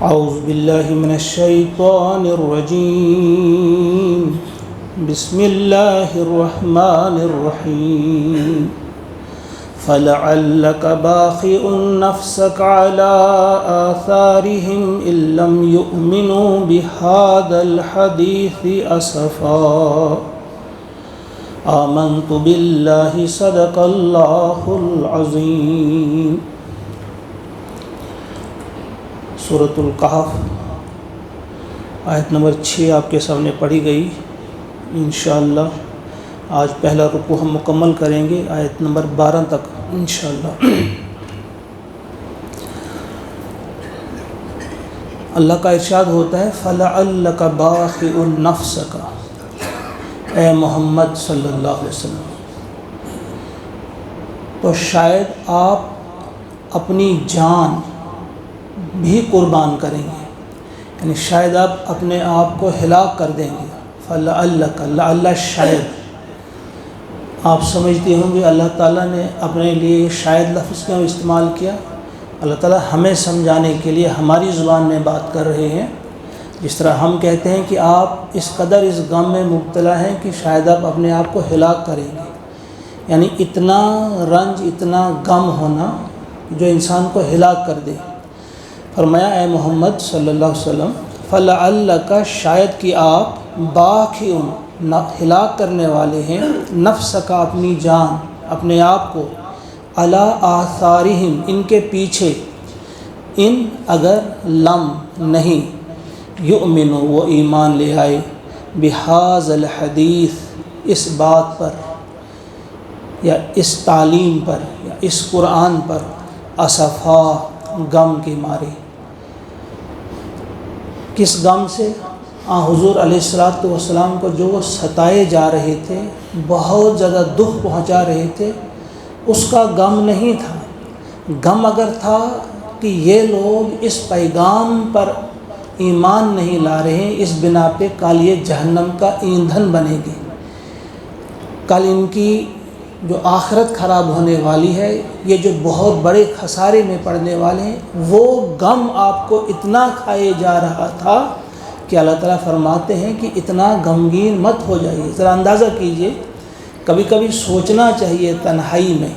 اعوذ باللہ من الشیطان الرجیم بسم اللہ الرحمن الرحیم فَلَعَلَّكَ بَاخِعٌ نَفْسَكَ عَلَىٰ آثَارِهِمْ إِن لَّمْ يُؤْمِنُوا بِهَٰذَا الْحَدِيثِ أَسَفًا آمنت باللہ صدق اللہ العظیم۔ سورۃ الکہف آیت نمبر 6 آپ کے سامنے پڑھی گئی۔ انشاءاللہ آج پہلا رکوع ہم مکمل کریں گے آیت نمبر 12 تک انشاءاللہ۔ اللہ کا ارشاد ہوتا ہے فَلَعَلَّكَ بَاخِعٌ نَفْسَكَ، اے محمد صلی اللہ علیہ وسلم، تو شاید آپ اپنی جان بھی قربان کریں گے، یعنی شاید آپ اپنے آپ کو ہلاک کر دیں گے۔ فَلَعَلَّكَ، لعل شاید، آپ سمجھتے ہوں گے اللہ تعالیٰ نے اپنے لیے شاید لفظ کیوں استعمال کیا؟ اللہ تعالیٰ ہمیں سمجھانے کے لیے ہماری زبان میں بات کر رہے ہیں۔ جس طرح ہم کہتے ہیں کہ آپ اس قدر اس غم میں مبتلا ہیں کہ شاید آپ اپنے آپ کو ہلاک کریں گے، یعنی اتنا رنج، اتنا غم ہونا جو انسان کو ہلاک کر دے۔ فرمایا اے محمد صلی اللہ علیہ وسلم فَلَعَلَّكَ، شاید کہ آپ باخِعٌ، ہلاک کرنے والے ہیں، نفسک، اپنی جان، اپنے آپ کو، علی آثارہم، ان کے پیچھے، ان اگر لم نہیں، یؤمنو وہ ایمان لے آئے، بہذا الحدیث اس بات پر یا اس تعلیم پر یا اس قرآن پر، اسفا غم کے مارے۔ کس غم سے؟ حضور علیہ السلام کو جو وہ ستائے جا رہے تھے، بہت زیادہ دکھ پہنچا رہے تھے، اس کا غم نہیں تھا۔ غم اگر تھا کہ یہ لوگ اس پیغام پر ایمان نہیں لا رہے ہیں، اس بنا پہ کل یہ جہنم کا ایندھن بنے گے، کل ان کی جو آخرت خراب ہونے والی ہے، یہ جو بہت بڑے خسارے میں پڑنے والے ہیں، وہ غم آپ کو اتنا کھائے جا رہا تھا کہ اللہ تعالیٰ فرماتے ہیں کہ اتنا غمگین مت ہو جائیے۔ ذرا اندازہ کیجئے، کبھی کبھی سوچنا چاہیے تنہائی میں،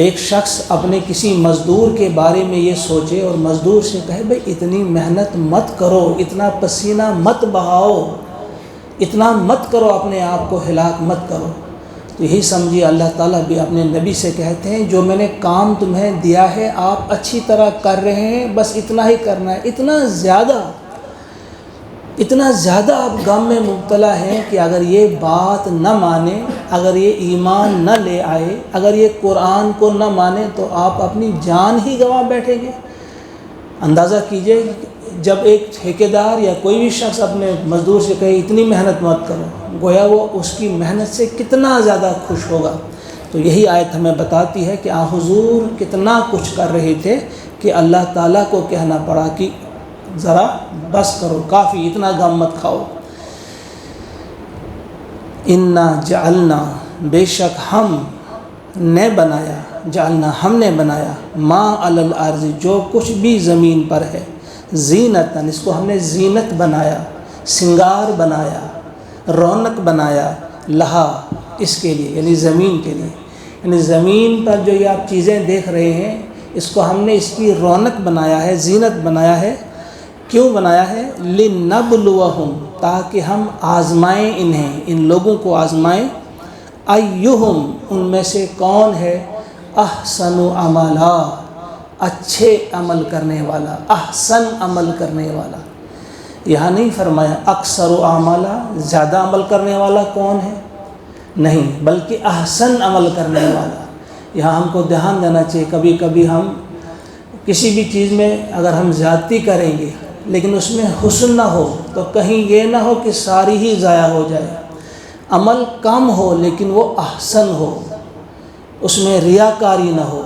ایک شخص اپنے کسی مزدور کے بارے میں یہ سوچے اور مزدور سے کہے بھئی اتنی محنت مت کرو، اتنا پسینہ مت بہاؤ، اتنا مت کرو، اپنے آپ کو ہلاک مت کرو۔ تو یہی سمجھیے اللہ تعالیٰ بھی اپنے نبی سے کہتے ہیں جو میں نے کام تمہیں دیا ہے آپ اچھی طرح کر رہے ہیں، بس اتنا ہی کرنا ہے۔ اتنا زیادہ آپ غم میں مبتلا ہیں کہ اگر یہ بات نہ مانے، اگر یہ ایمان نہ لے آئے، اگر یہ قرآن کو نہ مانے تو آپ اپنی جان ہی گنوا بیٹھیں گے۔ اندازہ کیجئے جب ایک ٹھیکیدار یا کوئی بھی شخص اپنے مزدور سے کہے اتنی محنت مت کرو، گویا وہ اس کی محنت سے کتنا زیادہ خوش ہوگا۔ تو یہی آیت ہمیں بتاتی ہے کہ حضور کتنا کچھ کر رہے تھے کہ اللہ تعالیٰ کو کہنا پڑا کہ ذرا بس کرو، کافی، اتنا غم مت کھاؤ۔ انا جعلنا، بے شک ہم نے بنایا، جعلنا ہم نے بنایا، ما علی الارض جو کچھ بھی زمین پر ہے، زینتاً اس کو ہم نے زینت بنایا، سنگار بنایا، رونق بنایا، لہا اس کے لیے، یعنی زمین کے لیے، یعنی زمین پر جو یہ آپ چیزیں دیکھ رہے ہیں اس کو ہم نے اس کی رونق بنایا ہے، زینت بنایا ہے۔ کیوں بنایا ہے؟ لِنَبْلُوَهُمْ، تاکہ ہم آزمائیں انہیں، ان لوگوں کو آزمائیں، ایہم، ان میں سے کون ہے، احسن عملا، اچھے عمل کرنے والا، احسن عمل کرنے والا۔ یہاں نہیں فرمایا اکثر عملا، زیادہ عمل کرنے والا کون ہے، نہیں، بلکہ احسن عمل کرنے والا۔ یہاں ہم کو دھیان دینا چاہیے، کبھی کبھی ہم کسی بھی چیز میں اگر ہم زیادتی کریں گے لیکن اس میں حسن نہ ہو تو کہیں یہ نہ ہو کہ ساری ہی ضائع ہو جائے۔ عمل کم ہو لیکن وہ احسن ہو، اس میں ریاکاری نہ ہو،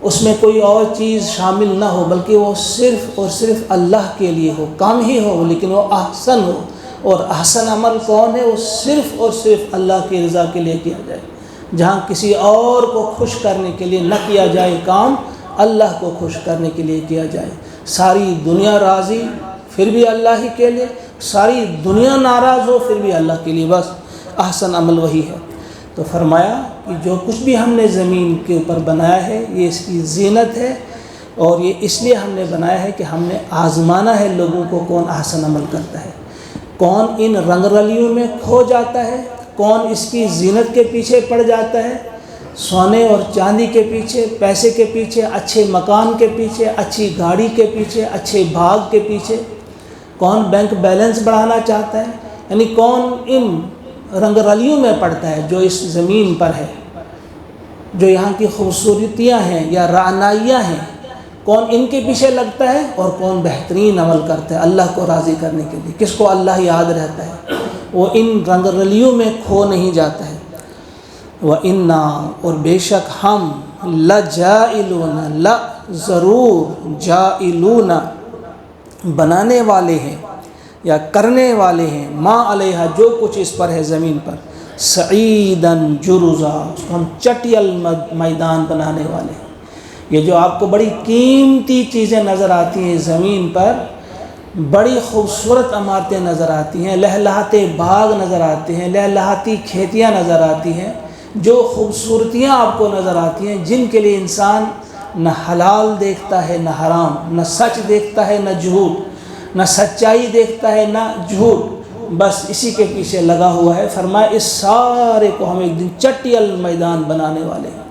اس میں کوئی اور چیز شامل نہ ہو، بلکہ وہ صرف اور صرف اللہ کے لیے ہو، کم ہی ہو لیکن وہ احسن ہو۔ اور احسن عمل کون ہے؟ وہ صرف اور صرف اللہ کی رضا کے لیے کیا جائے، جہاں کسی اور کو خوش کرنے کے لیے نہ کیا جائے کام، اللہ کو خوش کرنے کے لیے کیا جائے۔ ساری دنیا راضی پھر بھی اللہ ہی کے لیے، ساری دنیا ناراض ہو پھر بھی اللہ کے لیے، بس احسن عمل وہی ہے۔ تو فرمایا کہ جو کچھ بھی ہم نے زمین کے اوپر بنایا ہے یہ اس کی زینت ہے، اور یہ اس لیے ہم نے بنایا ہے کہ ہم نے آزمانا ہے لوگوں کو کون احسن عمل کرتا ہے، کون ان رنگ رلیوں میں کھو جاتا ہے، کون اس کی زینت کے پیچھے پڑ جاتا ہے، سونے اور چاندی کے پیچھے، پیسے کے پیچھے، اچھے مکان کے پیچھے، اچھی گاڑی کے پیچھے، اچھے بھاگ کے پیچھے، کون بینک بیلنس بڑھانا چاہتا ہے، یعنی کون ان رنگ رلیوں میں پڑتا ہے جو اس زمین پر ہے، جو یہاں کی خوبصورتیاں ہیں یا رعنائیاں ہیں، کون ان کے پیچھے لگتا ہے، اور کون بہترین عمل کرتا ہے اللہ کو راضی کرنے کے لیے، کس کو اللہ یاد رہتا ہے، وہ ان رنگ رلیوں میں کھو نہیں جاتا ہے۔ وَإِنَّا، اور بے شک ہم، لَجَائِلُونَ، ضرور، جائلون، بنانے والے ہیں یا کرنے والے ہیں، ما علیہا، جو کچھ اس پر ہے زمین پر، سعیداً جرزا، اس کو ہم چٹیل میدان بنانے والے ہیں۔ یہ جو آپ کو بڑی قیمتی چیزیں نظر آتی ہیں زمین پر، بڑی خوبصورت عمارتیں نظر آتی ہیں، لہلہاتے باغ نظر آتے ہیں، لہلہاتی کھیتیاں نظر آتی ہیں، جو خوبصورتیاں آپ کو نظر آتی ہیں، جن کے لیے انسان نہ حلال دیکھتا ہے نہ حرام، نہ سچ دیکھتا ہے نہ جھوٹ، نہ سچائی دیکھتا ہے نہ جھوٹ، بس اسی کے پیچھے لگا ہوا ہے۔ فرمایا اس سارے کو ہم ایک دن چٹیل میدان بنانے والے ہیں،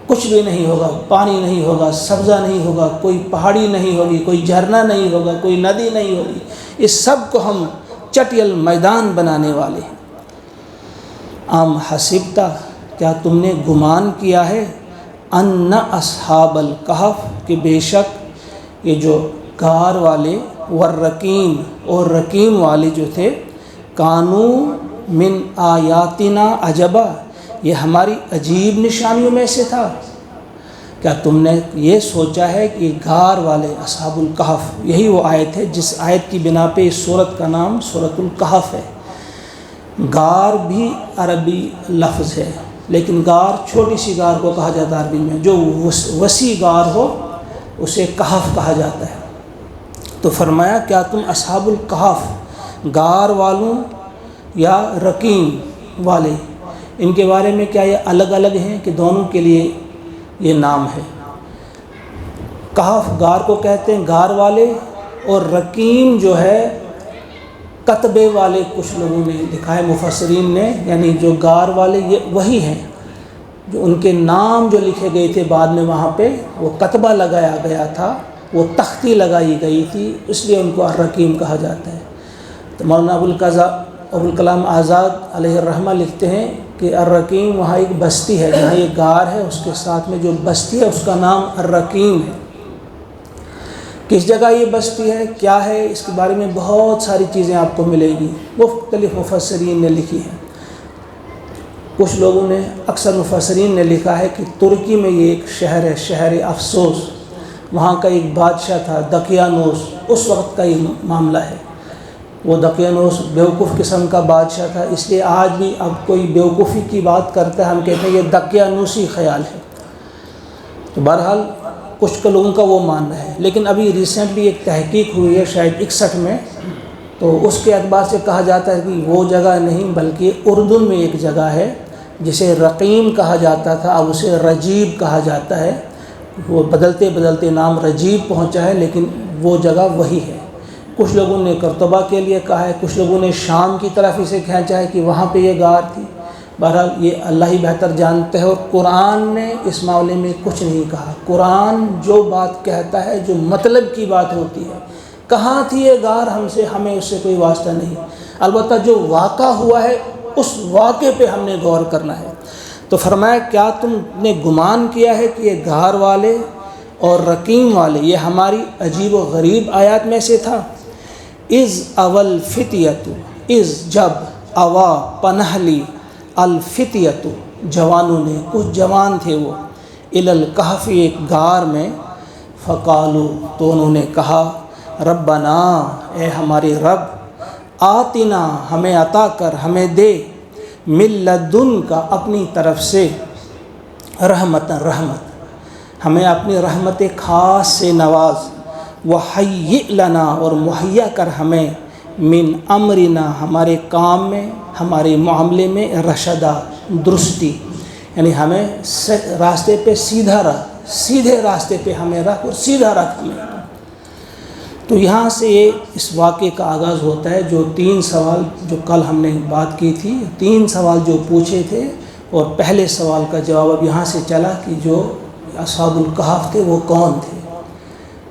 کچھ بھی نہیں ہوگا، پانی نہیں ہوگا، سبزہ نہیں ہوگا، کوئی پہاڑی نہیں ہوگی، کوئی جھرنا نہیں ہوگا، کوئی ندی نہیں ہوگی، اس سب کو ہم چٹیل میدان بنانے والے ہیں۔ ام حسبتا، کیا تم نے گمان کیا ہے، ان اصحاب الکہف، کہ بے شک یہ جو غار والے، والرقیم، اور رقیم والے جو تھے، کانو من آیاتنا عجبا، یہ ہماری عجیب نشانیوں میں سے تھا۔ کیا تم نے یہ سوچا ہے کہ غار والے اصحاب الکہف، یہی وہ آیت ہے جس آیت کی بنا پہ اس سورت کا نام سورۃ الکہف ہے۔ غار بھی عربی لفظ ہے، لیکن غار چھوٹی سی غار کو کہا جاتا ہے عربی میں، جو وسیع غار ہو اسے کہف کہا جاتا ہے۔ تو فرمایا کیا تم اصحاب الکہف، غار والوں یا رقیم والے، ان کے بارے میں کیا یہ الگ الگ ہیں کہ دونوں کے لیے یہ نام ہے؟ کہف غار کو کہتے ہیں، غار والے، اور رقیم جو ہے کتبے والے، کچھ لوگوں نے لکھا ہے مفسرین نے، یعنی جو غار والے یہ وہی ہیں جو ان کے نام جو لکھے گئے تھے بعد میں وہاں پہ وہ کتبہ لگایا گیا تھا، وہ تختی لگائی گئی تھی، اس لیے ان کو الرقیم کہا جاتا ہے۔ تو مولانا ابوالکلام آزاد علیہ الرحمہ لکھتے ہیں کہ الرقیم وہاں ایک بستی ہے، جہاں یہ غار ہے اس کے ساتھ میں جو بستی ہے اس کا نام الرقیم ہے۔ کس جگہ یہ بستی ہے، کیا ہے، اس کے بارے میں بہت ساری چیزیں آپ کو ملے گی، مختلف مفسرین نے لکھی ہیں۔ کچھ لوگوں نے، اکثر مفسرین نے لکھا ہے کہ ترکی میں یہ ایک شہر ہے، شہر افسوس، وہاں کا ایک بادشاہ تھا دقیانوس، اس وقت کا یہ معاملہ ہے۔ وہ دقیانوس بیوقوف قسم کا بادشاہ تھا، اس لیے آج بھی اب کوئی بیوقوفی کی بات کرتا ہے ہم کہتے ہیں یہ دقیانوسی خیال ہے۔ تو بہرحال کچھ لوگوں کا وہ ماننا ہے، لیکن ابھی ریسنٹلی ایک تحقیق ہوئی ہے شاید 61 میں، تو اس کے اعتبار سے کہا جاتا ہے کہ وہ جگہ نہیں بلکہ اردن میں ایک جگہ ہے جسے رقیم کہا جاتا تھا، اب اسے رجیب کہا جاتا ہے، وہ بدلتے بدلتے نام رجیب پہنچا ہے، لیکن وہ جگہ وہی ہے۔ کچھ لوگوں نے قرطبہ کے لیے کہا ہے، کچھ لوگوں نے شام کی طرف اسے کھینچا ہے کہ وہاں پہ یہ غار تھی۔ بہرحال یہ اللہ ہی بہتر جانتے ہیں، اور قرآن نے اس معاملے میں کچھ نہیں کہا۔ قرآن جو بات کہتا ہے، جو مطلب کی بات ہوتی ہے، کہاں تھی یہ غار، ہمیں اس سے کوئی واسطہ نہیں، البتہ جو واقع ہوا ہے اس واقعے پہ ہم نے غور کرنا ہے۔ تو فرمایا کیا تم نے گمان کیا ہے کہ یہ غار والے اور رقیم والے یہ ہماری عجیب و غریب آیات میں سے تھا؟ از اول فتیت، از جب، اوا پناہ لی، الفتیت جوانوں نے، کچھ جوان تھے وہ، الکہف ایک غار میں، فقالو تو انہوں نے کہا، ربنا اے ہمارے رب، آتنا ہمیں عطا کر، ہمیں دے، من لدن کا اپنی طرف سے، رحمت ہمیں اپنی رحمت خاص سے نواز، وحیّ لنا اور مہیا کر ہمیں من امرنا ہمارے کام میں ہمارے معاملے میں رشدا درستی، یعنی ہمیں راستے پہ سیدھا رکھ، سیدھے راستے پہ ہمیں رکھ اور سیدھا رکھ ہمیں۔ تو یہاں سے اس واقعے کا آغاز ہوتا ہے۔ جو 3 سوال جو کل ہم نے بات کی تھی، 3 سوال جو پوچھے تھے، اور پہلے سوال کا جواب اب یہاں سے چلا کہ جو اصحاب الکہف تھے وہ کون تھے،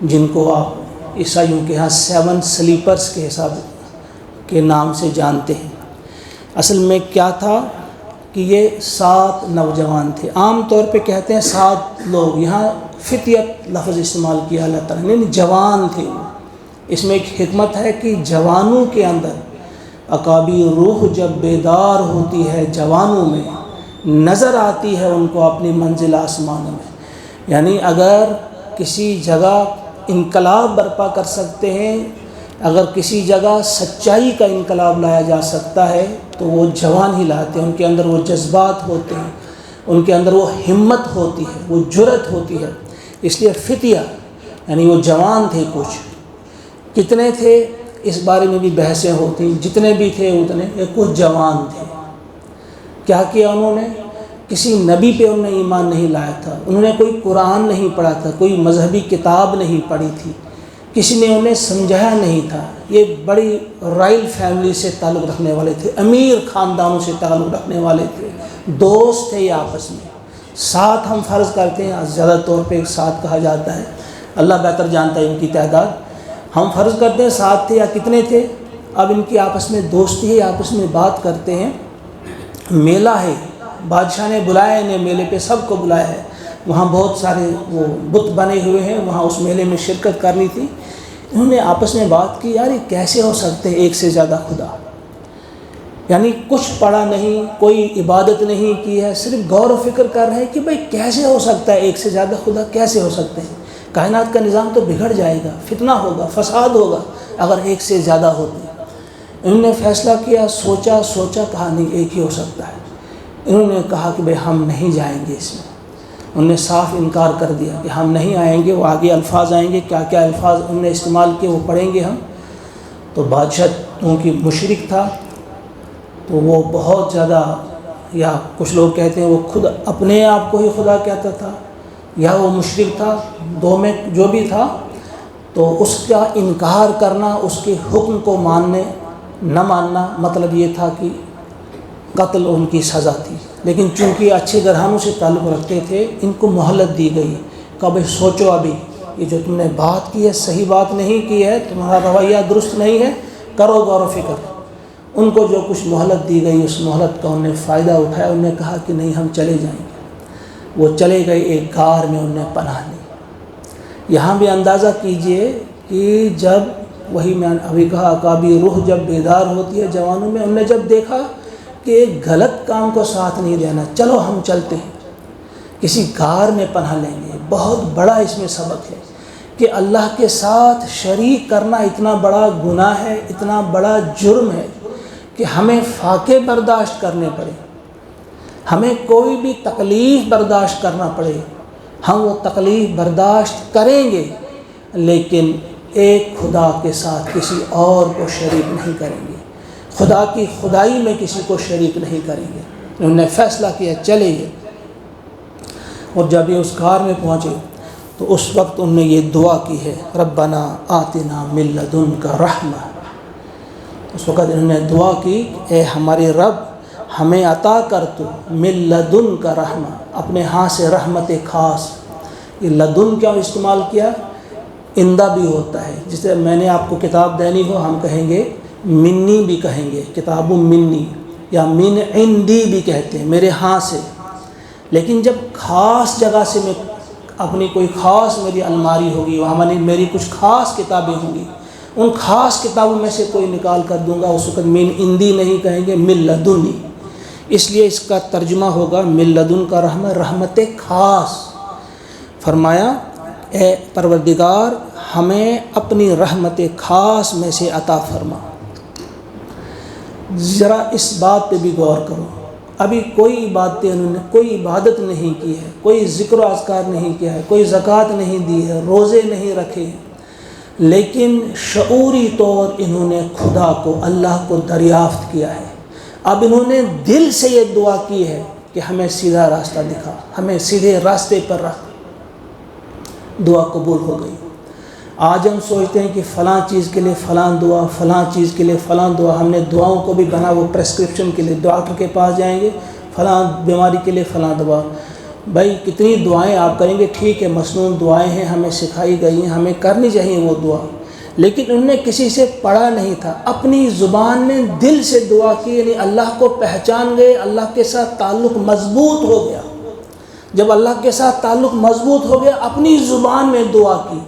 جن کو آپ عیسائیوں کے ہاں 7 سلیپرز کے حساب کے نام سے جانتے ہیں۔ اصل میں کیا تھا کہ یہ 7 نوجوان تھے۔ عام طور پہ کہتے ہیں 7 لوگ، یہاں فتیت لفظ استعمال کیا اللہ تعالیٰ نے، یعنی جوان تھے وہ۔ اس میں ایک حکمت ہے کہ جوانوں کے اندر اکابی روح جب بیدار ہوتی ہے، جوانوں میں نظر آتی ہے ان کو اپنی منزل آسمانوں میں۔ یعنی اگر کسی جگہ انقلاب برپا کر سکتے ہیں، اگر کسی جگہ سچائی کا انقلاب لایا جا سکتا ہے تو وہ جوان ہی لاتے ہیں۔ ان کے اندر وہ جذبات ہوتے ہیں، ان کے اندر وہ ہمت ہوتی ہے، وہ جرأت ہوتی ہے۔ اس لیے فتیہ یعنی وہ جوان تھے۔ کچھ کتنے تھے اس بارے میں بھی بحثیں ہوتی ہیں، جتنے بھی تھے اتنے، کچھ جوان تھے۔ کیا کیا انہوں نے؟ کسی نبی پہ انہوں نے ایمان نہیں لایا تھا، انہوں نے کوئی قرآن نہیں پڑھا تھا، کوئی مذہبی کتاب نہیں پڑھی تھی، کسی نے انہیں سمجھایا نہیں تھا۔ یہ بڑی رائل فیملی سے تعلق رکھنے والے تھے، امیر خاندانوں سے تعلق رکھنے والے تھے، دوست تھے یہ آپس میں۔ 7 ہم فرض کرتے ہیں، زیادہ طور پہ 7 کہا جاتا ہے، اللہ بہتر جانتا ہے ان کی تعداد۔ ہم فرض کرتے ہیں 7 تھے یا کتنے تھے۔ اب ان کی آپس میں دوستی ہے، آپس میں بات کرتے ہیں۔ میلہ ہے، بادشاہ نے بلایا انہیں میلے پہ، سب کو بلایا ہے، وہاں بہت سارے وہ بت بنے ہوئے ہیں، وہاں اس میلے میں شرکت کرنی تھی۔ انہوں نے آپس میں بات کی، یار یہ کیسے ہو سکتے ہیں ایک سے زیادہ خدا؟ یعنی کچھ پڑھا نہیں، کوئی عبادت نہیں کی ہے، صرف غور و فکر کر رہے ہیں کہ بھئی کیسے ہو سکتا ہے ایک سے زیادہ خدا، کیسے ہو سکتے ہیں؟ کائنات کا نظام تو بگڑ جائے گا، فتنہ ہوگا، فساد ہوگا اگر ایک سے زیادہ ہوتے۔ انہوں نے فیصلہ کیا، سوچا کہا نہیں ایک ہی ہو سکتا ہے۔ انہوں نے کہا کہ بھئی ہم نہیں جائیں گے اس میں۔ انہوں نے صاف انکار کر دیا کہ ہم نہیں آئیں گے۔ وہ آگے الفاظ آئیں گے، کیا کیا الفاظ انہوں نے استعمال کیے وہ پڑھیں گے ہم۔ تو بادشاہ کیونکہ مشرک تھا تو وہ بہت زیادہ، یا کچھ لوگ کہتے ہیں وہ خود اپنے آپ کو ہی خدا کہتا تھا، یا وہ مشرک تھا، 2 میں جو بھی تھا، تو اس کا انکار کرنا، اس کے حکم کو نہ ماننا مطلب یہ تھا کہ قتل ان کی سزا تھی۔ لیکن چونکہ اچھے گھرانوں سے تعلق رکھتے تھے، ان کو مہلت دی گئی کہ بھئی سوچو، ابھی یہ جو تم نے بات کی ہے صحیح بات نہیں کی ہے، تمہارا رویہ درست نہیں ہے، کرو غور و فکر۔ ان کو جو کچھ مہلت دی گئی اس مہلت کا انہوں نے فائدہ اٹھایا، انہوں نے کہا کہ نہیں ہم چلے جائیں گے۔ وہ چلے گئے، ایک غار میں انہوں نے پناہ لی۔ یہاں بھی اندازہ کیجئے کہ جب وہی میں ابھی کہا اکابی روح جب بیدار ہوتی ہے جوانوں میں، انہوں نے جب دیکھا کہ ایک غلط کام کو ساتھ نہیں دینا، چلو ہم چلتے ہیں، کسی غار میں پناہ لیں گے۔ بہت بڑا اس میں سبق ہے کہ اللہ کے ساتھ شریک کرنا اتنا بڑا گناہ ہے، اتنا بڑا جرم ہے کہ ہمیں فاقے برداشت کرنے پڑے، ہمیں کوئی بھی تکلیف برداشت کرنا پڑے، ہم وہ تکلیف برداشت کریں گے، لیکن ایک خدا کے ساتھ کسی اور کو شریک نہیں کریں گے، خدا کی خدائی میں کسی کو شریک نہیں کریں گے۔ انہوں نے فیصلہ کیا چلے گئے، اور جب یہ اس غار میں پہنچے تو اس وقت انہوں نے یہ دعا کی ہے، ربنا آتنا من لدنک رحمہ۔ اس وقت انہوں نے دعا کی، اے ہمارے رب ہمیں عطا کر تو من لدنک رحمہ، اپنے ہاں سے رحمت خاص۔ یہ لدن کیا استعمال کیا؟ اندہ بھی ہوتا ہے، جسے میں نے آپ کو کتاب دینی ہو ہم کہیں گے منی بھی کہیں گے، کتاب منی، یا من عندی بھی کہتے ہیں، میرے ہاں سے۔ لیکن جب خاص جگہ سے میں اپنی کوئی خاص میری الماری ہوگی، وہاں میری کچھ خاص کتابیں ہوں گی، ان خاص کتابوں میں سے کوئی نکال کر دوں گا، اس وقت من عندی نہیں کہیں گے، من لدنی۔ اس لیے اس کا ترجمہ ہوگا من لدن کا رحمت خاص۔ فرمایا اے پروردگار ہمیں اپنی رحمت خاص میں سے عطا فرما۔ ذرا اس بات پہ بھی غور کرو، ابھی کوئی باتیں انہوں نے، کوئی عبادت نہیں کی ہے، کوئی ذکر و اذکار نہیں کیا ہے، کوئی زکوٰۃ نہیں دی ہے، روزے نہیں رکھے ہیں، لیکن شعوری طور انہوں نے خدا کو، اللہ کو دریافت کیا ہے۔ اب انہوں نے دل سے یہ دعا کی ہے کہ ہمیں سیدھا راستہ دکھا، ہمیں سیدھے راستے پر رکھ۔ دعا قبول ہو گئی۔ آج ہم سوچتے ہیں کہ فلاں چیز کے لیے فلاں دعا، فلاں چیز کے لیے فلاں دعا، ہم نے دعاؤں کو بھی بنا وہ پریسکرپشن کے لیے ڈاکٹر کے پاس جائیں گے، فلاں بیماری کے لیے فلاں دعا۔ بھائی کتنی دعائیں آپ کریں گے، ٹھیک ہے، مصنون دعائیں ہیں، ہمیں سکھائی گئی ہیں، ہمیں کرنی چاہیے وہ دعا، لیکن انہوں نے کسی سے پڑھا نہیں تھا، اپنی زبان میں دل سے دعا کی، یعنی اللہ کو پہچان گئے، اللہ کے ساتھ تعلق مضبوط ہو گیا۔ جب اللہ کے ساتھ تعلق مضبوط ہو گیا، اپنی زبان میں دعا کی،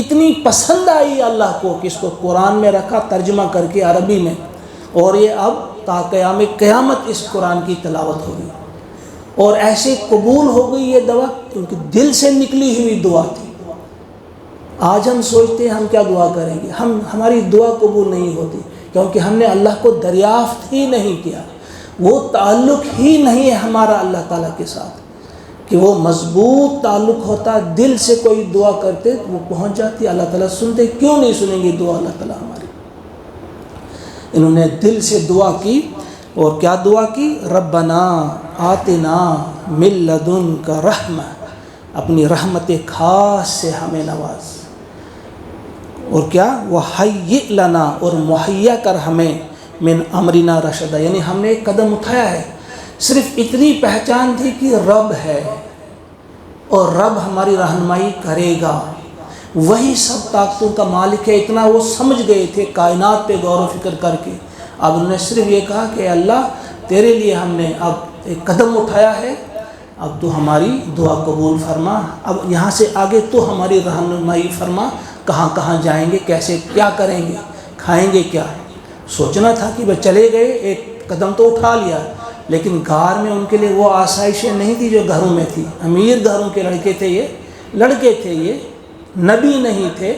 اتنی پسند آئی اللہ کو کہ اس کو قرآن میں رکھا ترجمہ کر کے عربی میں، اور یہ اب تا قیام قیامت اس قرآن کی تلاوت ہوگی، اور ایسے قبول ہو گئی یہ دعا کیونکہ دل سے نکلی ہوئی دعا تھی۔ آج ہم سوچتے ہیں ہم کیا دعا کریں گے، ہماری دعا قبول نہیں ہوتی کیونکہ ہم نے اللہ کو دریافت ہی نہیں کیا، وہ تعلق ہی نہیں ہے ہمارا اللہ تعالیٰ کے ساتھ کہ وہ مضبوط تعلق ہوتا، دل سے کوئی دعا کرتے وہ پہنچ جاتی، اللہ تعالیٰ سنتے، کیوں نہیں سنیں گے دعا اللہ تعالیٰ ہماری۔ انہوں نے دل سے دعا کی، اور کیا دعا کی؟ ربنا آتنا من لدنک رحمہ، اپنی رحمت خاص سے ہمیں نواز، اور کیا؟ وہیئ لنا، اور مہیا کر ہمیں من امرنا رشدا، یعنی ہم نے ایک قدم اٹھایا ہے، صرف اتنی پہچان تھی کہ رب ہے اور رب ہماری رہنمائی کرے گا، وہی سب طاقتوں کا مالک ہے، اتنا وہ سمجھ گئے تھے کائنات پہ غور و فکر کر کے۔ اب انہوں نے صرف یہ کہا کہ اللہ تیرے لیے ہم نے اب ایک قدم اٹھایا ہے، اب تو ہماری دعا قبول فرما، اب یہاں سے آگے تو ہماری رہنمائی فرما، کہاں کہاں جائیں گے، کیسے کیا کریں گے، کھائیں گے کیا۔ سوچنا تھا کہ وہ چلے گئے، ایک قدم تو اٹھا لیا، لیکن غار میں ان کے لیے وہ آسائشیں نہیں تھی جو گھروں میں تھی۔ امیر گھروں کے لڑکے تھے یہ نبی نہیں تھے،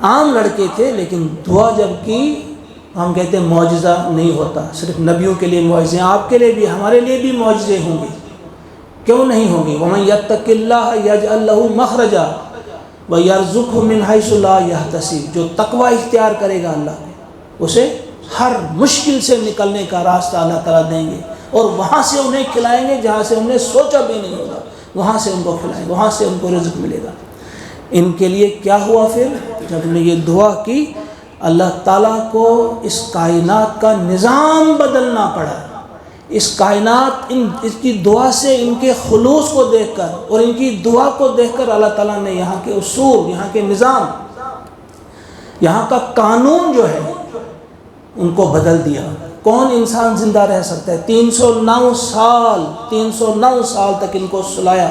عام لڑکے تھے، لیکن دعا جب کی، ہم کہتے ہیں معجزہ نہیں ہوتا، صرف نبیوں کے لیے معجزے، آپ کے لیے بھی، ہمارے لیے بھی معجزے ہوں گے، کیوں نہیں ہوں گے؟ وَمَن يَتَّقِ اللَّهَ يَجْعَلْ لَهُ مَخْرَجًا وَيَرْزُقْهُ مِنْ حَيْثُ لَا يَحْتَسِبُ، جو تقوی اختیار کرے گا اللہ اسے ہر مشکل سے نکلنے کا راستہ اللہ تعالیٰ دیں گے، اور وہاں سے انہیں کھلائیں گے جہاں سے انہیں سوچا بھی نہیں ہوگا، وہاں سے ان کو کھلائیں گے، وہاں سے ان کو رزق ملے گا۔ ان کے لیے کیا ہوا پھر جب انہوں نے یہ دعا کی؟ اللہ تعالیٰ کو اس کائنات کا نظام بدلنا پڑا۔ اس کائنات اس کی دعا سے، ان کے خلوص کو دیکھ کر اور ان کی دعا کو دیکھ کر اللہ تعالیٰ نے یہاں کے اصول، یہاں کے نظام، یہاں کا قانون جو ہے ان کو بدل دیا۔ کون انسان زندہ رہ سکتا ہے؟ 309 سال تک ان کو سلایا۔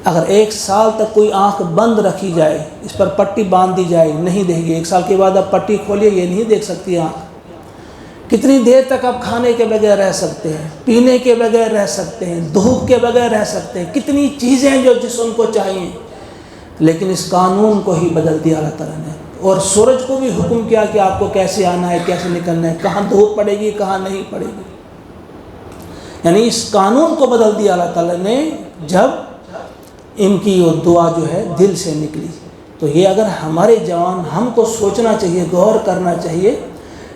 اگر 1 سال تک کوئی آنکھ بند رکھی جائے، اس پر پٹی باندھ دی جائے، نہیں دیکھے گی۔ 1 سال کے بعد اب پٹی کھولیے، یہ نہیں دیکھ سکتی آنکھ۔ کتنی دیر تک آپ کھانے کے بغیر رہ سکتے ہیں، پینے کے بغیر رہ سکتے ہیں، دھوپ کے بغیر رہ سکتے ہیں، کتنی چیزیں جو جسم کو چاہیے، لیکن اس قانون کو ہی بدل دیا اللہ تعالیٰ نے۔ اور سورج کو بھی حکم کیا کہ آپ کو کیسے آنا ہے، کیسے نکلنا ہے، کہاں دھوپ پڑے گی، کہاں نہیں پڑے گی، یعنی اس قانون کو بدل دیا اللہ تعالیٰ نے جب ان کی وہ دعا جو ہے دل سے نکلی۔ تو یہ اگر ہمارے جوان، ہم کو سوچنا چاہیے، غور کرنا چاہیے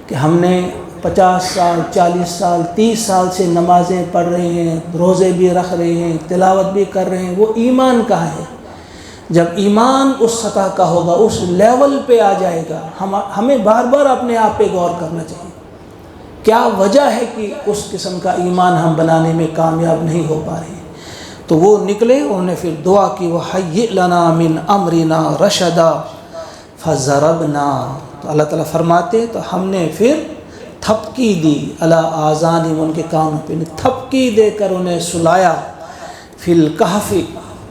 کہ ہم نے 50 سال، 40 سال، 30 سال سے نمازیں پڑھ رہے ہیں، روزے بھی رکھ رہے ہیں، تلاوت بھی کر رہے ہیں، وہ ایمان کہاں ہے؟ جب ایمان اس سطح کا ہوگا، اس لیول پہ آ جائے گا، ہمیں بار بار اپنے آپ پہ غور کرنا چاہیے، کیا وجہ ہے کہ اس قسم کا ایمان ہم بنانے میں کامیاب نہیں ہو پا رہے ہیں۔ تو وہ نکلے، انہوں نے پھر دعا کی، وَحَيِّئْ لَنَا مِنْ أَمْرِنَا رَشَدًا فَضَرَبْنَا، تو اللہ تعالیٰ فرماتے تو ہم نے پھر تھپکی دی، عَلَىٰ آذَانِهِمْ، ان کے کانوں پہ تھپکی دے کر انہیں سلایا، فِي الْكَهْفِ،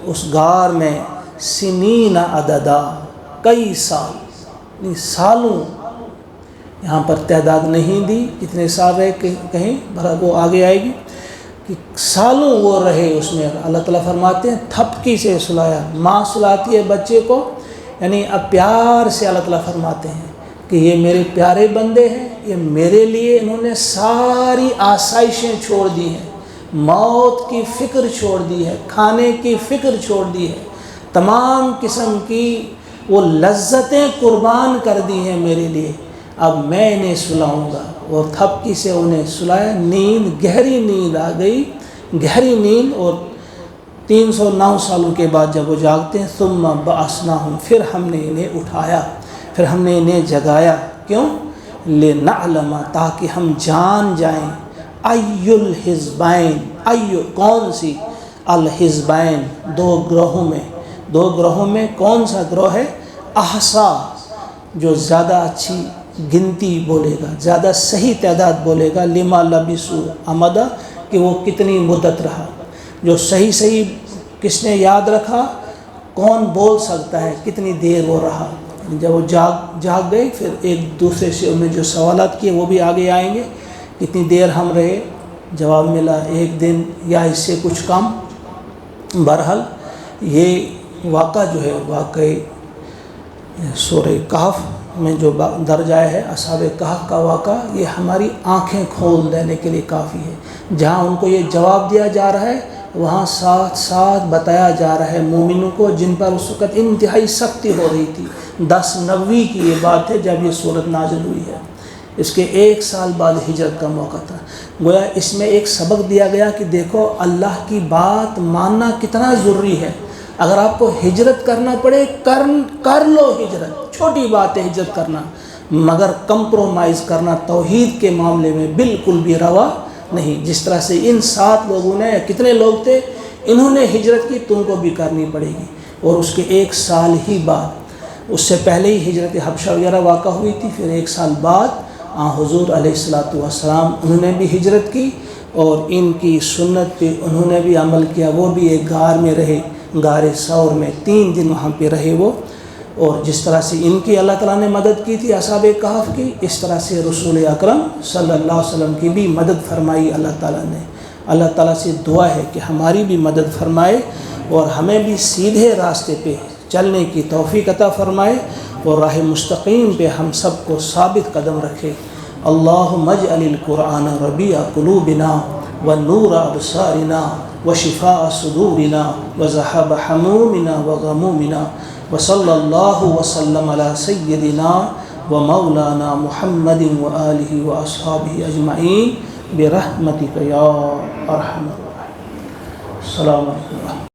اس غار میں، سنین عددا، کئی سال، سالوں، یہاں پر تعداد نہیں دی کتنے سال رہے، کہیں بھرا وہ آگے آئے گی کہ سالوں وہ رہے اس میں۔ اللہ تعالیٰ فرماتے ہیں تھپکی سے سلایا، ماں سلاتی ہے بچے کو، یعنی اب پیار سے اللہ تعالیٰ فرماتے ہیں کہ یہ میرے پیارے بندے ہیں، یہ میرے لیے انہوں نے ساری آسائشیں چھوڑ دی ہیں، موت کی فکر چھوڑ دی ہے، کھانے کی فکر چھوڑ دی ہے، تمام قسم کی وہ لذتیں قربان کر دی ہیں میرے لیے، اب میں انہیں سلاؤں گا۔ اور تھپکی سے انہیں سلایا، نیند، گہری نیند آ گئی، گہری نیند۔ اور 309 سالوں کے بعد جب وہ جاگتے ہیں، ثم بعثناہم، پھر ہم نے انہیں اٹھایا، پھر ہم نے انہیں جگایا۔ کیوں؟ لنعلم، تاکہ ہم جان جائیں، ای الحزبین، ای کون سی، الحزبین، دو گروہوں میں کون سا گروہ ہے؟ احصا، جو زیادہ اچھی گنتی بولے گا، زیادہ صحیح تعداد بولے گا، لما لبثوا امدا، کہ وہ کتنی مدت رہا۔ جو صحیح کس نے یاد رکھا، کون بول سکتا ہے کتنی دیر وہ رہا۔ جب وہ جاگ گئے، پھر ایک دوسرے سے انہیں جو سوالات کیے وہ بھی آگے آئیں گے، کتنی دیر ہم رہے، جواب ملا 1 دن یا اس سے کچھ کم۔ بہرحال یہ واقعہ جو ہے، واقعی سورہ کہف میں جو درج آیا ہے، اصحاب کہف کا واقعہ، یہ ہماری آنکھیں کھول دینے کے لیے کافی ہے۔ جہاں ان کو یہ جواب دیا جا رہا ہے، وہاں ساتھ ساتھ بتایا جا رہا ہے مومنوں کو، جن پر اس وقت انتہائی سختی ہو رہی تھی۔ 1090 کی یہ بات ہے جب یہ صورت نازل ہوئی ہے۔ اس کے 1 سال بعد ہجرت کا موقع تھا۔ گویا اس میں ایک سبق دیا گیا کہ دیکھو اللہ کی بات ماننا کتنا ضروری ہے۔ اگر آپ کو ہجرت کرنا پڑے، کر لو ہجرت، چھوٹی بات ہے ہجرت کرنا، مگر کمپرومائز کرنا توحید کے معاملے میں بالکل بھی روا نہیں۔ جس طرح سے ان 7 لوگوں نے، کتنے لوگ تھے، انہوں نے ہجرت کی، تم کو بھی کرنی پڑے گی۔ اور اس کے 1 سال ہی بعد، اس سے پہلے ہی ہجرت حبشہ وغیرہ واقع ہوئی تھی، پھر 1 سال بعد حضور علیہ السلام انہوں نے بھی ہجرت کی، اور ان کی سنت پہ انہوں نے بھی عمل کیا۔ وہ بھی ایک غار میں رہے، غار ثور میں 3 دن وہاں پہ رہے وہ۔ اور جس طرح سے ان کی اللہ تعالیٰ نے مدد کی تھی اصحاب کہف کی، اس طرح سے رسول اکرم صلی اللہ علیہ وسلم کی بھی مدد فرمائی اللہ تعالیٰ نے۔ اللہ تعالیٰ سے دعا ہے کہ ہماری بھی مدد فرمائے اور ہمیں بھی سیدھے راستے پہ چلنے کی توفیق عطا فرمائے، اور راہ مستقیم پہ ہم سب کو ثابت قدم رکھے۔ اللہم اجعل القرآن ربیع قلوبنا ونور ابصارنا وشفاء صدورنا وذهاب حمومنا وغمومنا، وصلی اللہ وسلم علی سیدنا ومولانا محمد وآلہ واصحابہ اجمعین برحمتک یا ارحم الراحمین۔ السلام علیکم۔